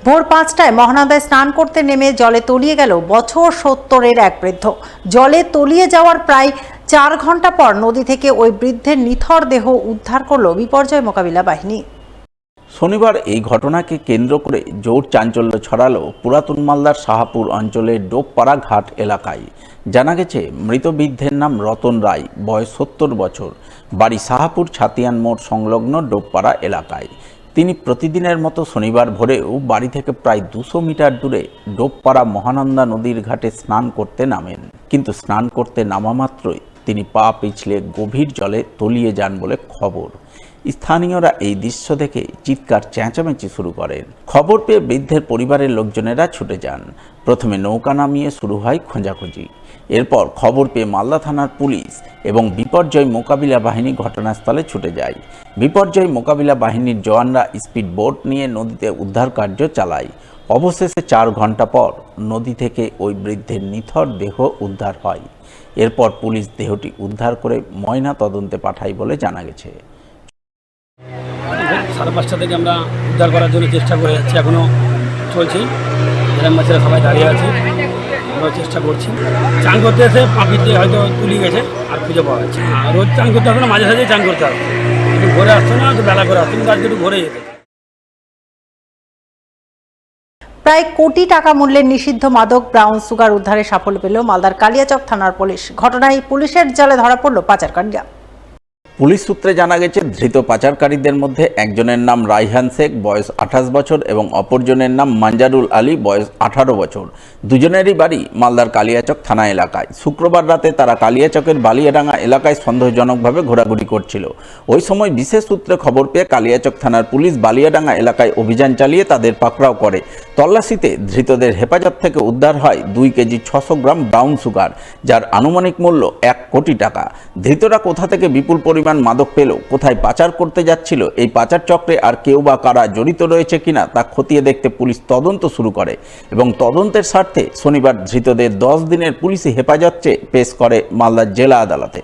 ভোর 5টায় মহানন্দায় স্নান করতে নেমে জলে তলিয়ে গেল বছর 70-এর এক বৃদ্ধ। জলে তলিয়ে যাওয়ার প্রায় 4 ঘন্টা পর নদী থেকে ওই বৃদ্ধের নিথর দেহ উদ্ধার করল বিপর্যয় মোকাবিলা বাহিনী। শনিবার এই ঘটনাকে কেন্দ্র করে জোর চাঞ্চল্য ছড়ালো পুরাতন মালদার শাহপুর অঞ্চলের ডোবপাড়া ঘাট এলাকায়। জানা গেছে, মৃত বৃদ্ধের নাম রতন রায়, বয়স 70 বছর, বাড়ি শাহপুর ছাতিয়ান মোড় সংলগ্ন ডোবপাড়া এলাকায়। তিনি প্রতিদিনের মতো শনিবার ভোরেও বাড়ি থেকে প্রায় 200 মিটার দূরে ডোবপাড়া মহানন্দা নদীর ঘাটে স্নান করতে নামেন। কিন্তু স্নান করতে নামা মাত্রই তিনি পা পিছলে গভীর জলে তলিয়ে যান বলে খবর। স্থানীয়রা এই দৃশ্য দেখে চিৎকার চেঁচামেচি শুরু করেন। খবর পেয়ে বৃদ্ধের পরিবারের লোকজনেরা ছুটে যান। প্রথমে নৌকা নামিয়ে শুরু হয় খোঁজাখুঁজি। এরপর খবর পেয়ে মালদা থানার পুলিশ এবং বিপর্যয় মোকাবিলা বাহিনী ঘটনাস্থলে ছুটে যায়। বিপর্যয় মোকাবিলা বাহিনীর জওয়ানরা স্পিড বোট নিয়ে নদীতে উদ্ধার কার্য চালায়। অবশেষে 4 ঘন্টা পর নদী থেকে ওই বৃদ্ধের নিথর দেহ উদ্ধার হয়। এরপর পুলিশ দেহটি উদ্ধার করে ময়না তদন্তে পাঠায় বলে জানা গেছে। 5:30 থেকে আমরা উদ্ধার করার জন্য চেষ্টা করে যাচ্ছি, এখনও চলছে। গ্রাম বাচ্চারা সবাই দাঁড়িয়ে আছে, আমরা চেষ্টা করছি। চান করতে এসে পাখিতে হয়তো তুলে গেছে, আর খুঁজে পাওয়া যাচ্ছে। রোজ চান করতে হবে না, মাঝে সাঝে চান করতে হবে। একটু ঘরে আসতো না, একটু বেলা করে আসতো, কিন্তু আজকে একটু ঘরে যেতে। প্রায় কোটি টাকা মূল্যের নিষিদ্ধ মাদক ব্রাউন সুগার উদ্ধারে সাফল্য পেল মালদার কালিয়াচক থানার পুলিশ। ঘটনায় পুলিশের জালে ধরা পড়ল পাচারকারীরা। পুলিশ সূত্রে জানা গেছে, ধৃত পাচারকারীদের মধ্যে একজনের নাম রাইহান শেখ, বয়স 28 বছর এবং অপরজনের নাম মানজারুল আলী, বয়স 18 বছর। দুজনেরই বাড়ি মালদার কালিয়াচক থানা এলাকায়। শুক্রবার রাতে তারা কালিয়াচকের বালিয়াডাঙ্গা এলাকায় সন্দেহজনকভাবে ঘোরাঘুরি করছিল। ওই সময় বিশেষ সূত্রে খবর পেয়ে কালিয়াচক থানার পুলিশ বালিয়াডাঙ্গা এলাকায় অভিযান চালিয়ে তাদের পাকড়াও করে। তল্লাশিতে ধৃতদের হেফাজত থেকে উদ্ধার হয় 2 কেজি 600 গ্রাম ব্রাউন সুগার, যার আনুমানিক মূল্য 1 কোটি টাকা। ধৃতরা কোথা থেকে বিপুল পরিমাণ মাদক পেল, কোথায় পাচার করতে যাচ্ছিল, এই পাচার চক্রে আর কেউ বা কারা জড়িত রয়েছে কিনা তা খতিয়ে দেখতে পুলিশ তদন্ত শুরু করে এবং তদন্তের স্বার্থে শনিবার ধৃতদের 10 দিনের পুলিশি হেফাজত চেয়ে পেশ করে মালদা জেলা আদালতে।